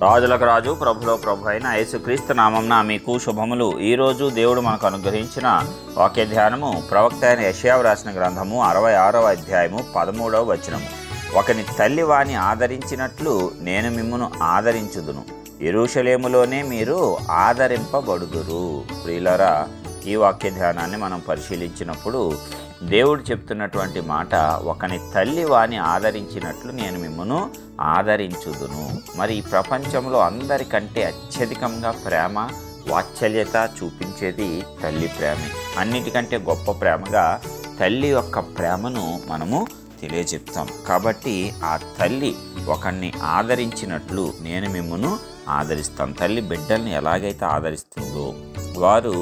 రాజులకు రాజు ప్రభులో ప్రభు అయిన యేసుక్రీస్తు నామంన మీకు శుభములు. ఈరోజు దేవుడు మనకు అనుగ్రహించిన వాక్య ధ్యానము ప్రవక్త అయిన యెషయా రాసిన గ్రంథము 66వ అధ్యాయము 13వ వచనము. ఒకని తల్లి వాని ఆదరించినట్లు నేను మిమ్మును ఆదరించుదును, యెరూషలేములోనే మీరు ఆదరింపబడుదురు. ప్రియులారా, ఈ వాక్య ధ్యానాన్ని మనం పరిశీలించినప్పుడు దేవుడు చెప్తున్నటువంటి మాట, ఒకని తల్లి వాని ఆదరించినట్లు నేను మిమ్మును ఆదరించుదును. మరి ఈ ప్రపంచంలో అందరికంటే అత్యధికంగా ప్రేమ వాత్సల్యత చూపించేది తల్లి ప్రేమే. అన్నిటికంటే గొప్ప ప్రేమగా తల్లి యొక్క ప్రేమను మనము తెలియజెప్తాం. కాబట్టి ఆ తల్లి ఒకరిని ఆదరించినట్లు నేను మిమ్మును ఆదరిస్తాను. తల్లి బిడ్డల్ని ఎలాగైతే ఆదరిస్తుందో, వారు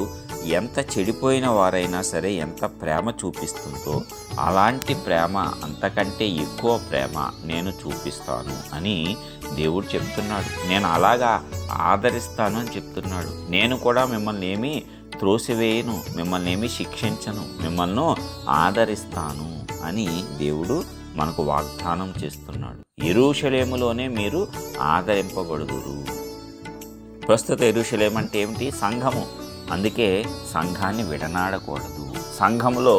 ఎంత చెడిపోయిన వారైనా సరే ఎంత ప్రేమ చూపిస్తుందో అలాంటి ప్రేమ, అంతకంటే ఎక్కువ ప్రేమ నేను చూపిస్తాను అని దేవుడు చెప్తున్నాడు. నేను అలాగా ఆదరిస్తాను అని చెప్తున్నాడు. నేను కూడా మిమ్మల్ని ఏమీ త్రోసివేయను, మిమ్మల్ని ఏమీ శిక్షించను, మిమ్మల్ని ఆదరిస్తాను అని దేవుడు మనకు వాగ్దానం చేస్తున్నాడు. యెరూషలేములోనే మీరు ఆదరింపబడుదురు. ప్రస్తుత యెరూషలేము అంటే ఏమిటి? సంఘము. అందుకే సంఘాన్ని విడనాడకూడదు. సంఘంలో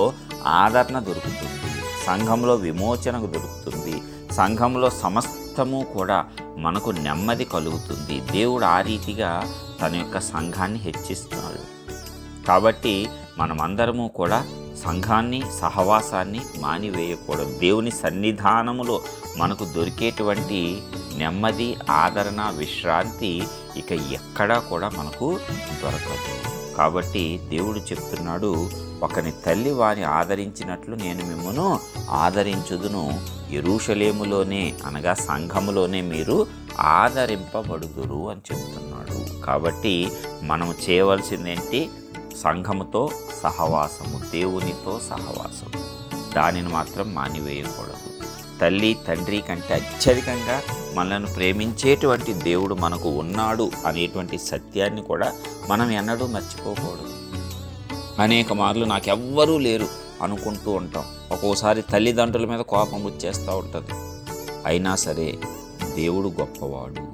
ఆదరణ దొరుకుతుంది, సంఘంలో విమోచనకు దొరుకుతుంది, సంఘంలో సమస్తము కూడా మనకు నెమ్మది కలుగుతుంది. దేవుడు ఆ రీతిగా తన యొక్క సంఘాన్ని హెచ్చిస్తున్నాడు. కాబట్టి మనమందరము కూడా సంఘాన్ని, సహవాసాన్ని మానివేయకూడదు. దేవుని సన్నిధానములో మనకు దొరికేటువంటి నెమ్మది, ఆదరణ, విశ్రాంతి ఇక ఎక్కడా కూడా మనకు దొరకదు. కాబట్టి దేవుడు చెప్తున్నాడు, ఒకని తల్లి వాని ఆదరించినట్లు నేను మిమ్మును ఆదరించుదును, యెరూషలేములోనే అనగా సంఘములోనే మీరు ఆదరింపబడుదురు అని చెప్తున్నాడు. కాబట్టి మనము చేయవలసిందేంటి? సంఘముతో సహవాసము, దేవునితో సహవాసము. దానిని మాత్రం మానివేయకూడదు. తల్లి తండ్రి కంటే అత్యధికంగా మనల్ని ప్రేమించేటువంటి దేవుడు మనకు ఉన్నాడు అనేటువంటి సత్యాన్ని కూడా మనం ఎన్నడూ మర్చిపోకూడదు. అనేక మార్లు నాకెవ్వరూ లేరు అనుకుంటూ ఉంటాం. ఒక్కోసారి తల్లిదండ్రుల మీద కోపం వచ్చేస్తూ ఉంటుంది. అయినా సరే దేవుడు గొప్పవాడు.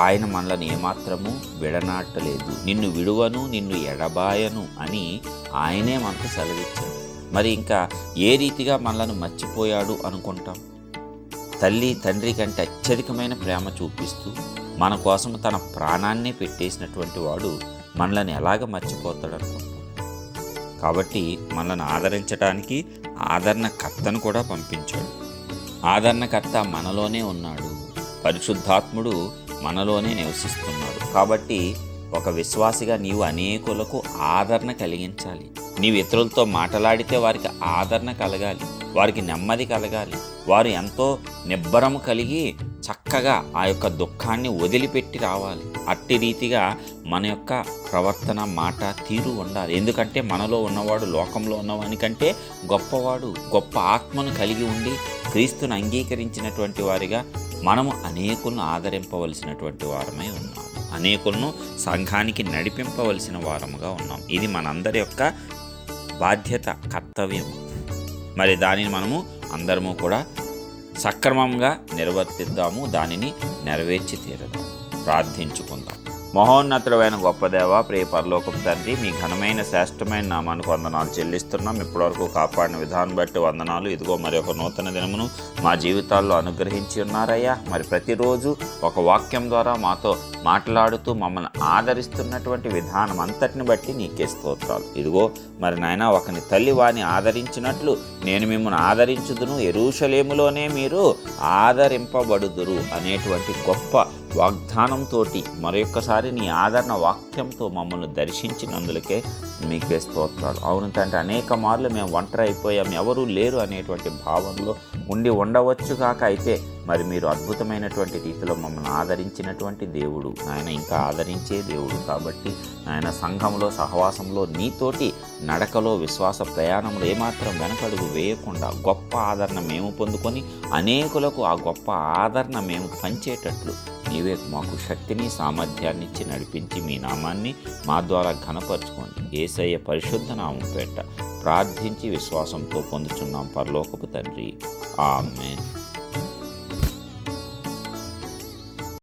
ఆయన మనల్ని ఏమాత్రము విడనాటలేదు. నిన్ను విడువను, నిన్ను ఎడబాయను అని ఆయనే మనకు సెలవిచ్చాడు. మరి ఇంకా ఏ రీతిగా మనల్ని మర్చిపోయాడు అనుకుంటాం? తల్లి తండ్రి కంటే అత్యధికమైన ప్రేమ చూపిస్తూ మన కోసం తన ప్రాణాన్నే పెట్టేసినటువంటి వాడు మనల్ని ఎలాగ మర్చిపోతాడు అనుకుంటాం? కాబట్టి మనల్ని ఆదరించడానికి ఆదరణకర్తను కూడా పంపించాడు. ఆదరణకర్త మనలోనే ఉన్నాడు. పరిశుద్ధాత్ముడు మనలోనే నివసిస్తున్నాడు. కాబట్టి ఒక విశ్వాసిగా నీవు అనేకులకు ఆదరణ కలిగించాలి. నీవు ఇతరులతో మాట్లాడితే వారికి ఆదరణ కలగాలి, వారికి నెమ్మది కలగాలి. వారు ఎంతో నిబ్బరము కలిగి చక్కగా ఆ యొక్క దుఃఖాన్ని వదిలిపెట్టి రావాలి. అట్టి రీతిగా మన యొక్క ప్రవర్తన, మాట, తీరు ఉండాలి. ఎందుకంటే మనలో ఉన్నవాడు లోకంలో ఉన్నవానికంటే గొప్పవాడు. గొప్ప ఆత్మను కలిగి ఉండి క్రీస్తును అంగీకరించినటువంటి వారిగా మనము అనేకులను ఆదరింపవలసినటువంటి వారమై ఉన్నాము. అనేకులను సంఘానికి నడిపింపవలసిన వారముగా ఉన్నాం. ఇది మనందరి యొక్క బాధ్యత, కర్తవ్యం. మరి దానిని మనము అందరము కూడా సక్రమంగా నిర్వర్తిద్దాము, దానిని నెరవేర్చి తీరదాం. ప్రార్థించుకుందాం. మహోన్నతుడైన గొప్ప దేవ, ప్రియ పరలోకపు తండ్రి, మీ ఘనమైన శ్రేష్టమైన నామానికి వందనాలు చెల్లిస్తున్నాం. ఇప్పటివరకు కాపాడిన విధానం బట్టి వందనాలు. ఇదిగో మరి ఒక నూతన దినమును మా జీవితాల్లో అనుగ్రహించి ఉన్నారయ్యా. మరి ప్రతిరోజు ఒక వాక్యం ద్వారా మాతో మాట్లాడుతూ మమ్మల్ని ఆదరిస్తున్నటువంటి విధానం అంతటిని బట్టి నీకే స్తోత్రాలు. ఇదిగో మరి నాయన, ఒకని తల్లి వాని ఆదరించినట్లు నేను మిమ్మల్ని ఆదరించుదును, యెరూషలేములోనే మీరు ఆదరింపబడుదురు అనేటువంటి గొప్ప వాగ్దానంతో మరొక్కసారి నీ ఆదరణ వాక్యంతో మమ్మల్ని దర్శించినందులకే మీకే స్తోత్రాలు. అవును తండ్రి, అనేక మార్లు మేము ఒంటరి అయిపోయాం, ఎవరూ లేరు అనేటువంటి భావంలో ఉండి ఉండవచ్చు కాక, అయితే మరి మీరు అద్భుతమైనటువంటి రీతిలో మమ్మల్ని ఆదరించినటువంటి దేవుడు నాయన, ఇంకా ఆదరించే దేవుడు. కాబట్టి నాయన, సంఘంలో సహవాసంలో నీతోటి నడకలో, విశ్వాస ప్రయాణంలో ఏమాత్రం వెనకడుగు వేయకుండా గొప్ప ఆదరణ మేము పొందుకొని అనేకులకు ఆ గొప్ప ఆదరణ మేము పంచేటట్లు నీవే మాకు శక్తిని, సామర్థ్యాన్ని ఇచ్చి నడిపించి మీ నామాన్ని మా ద్వారా ఘనపరచుకోండి. యేసయ్య పరిశుద్ధ నామం పేట ప్రార్థించి విశ్వాసంతో పొందుచున్నాం పరలోకపు తండ్రి. ఆమేన్.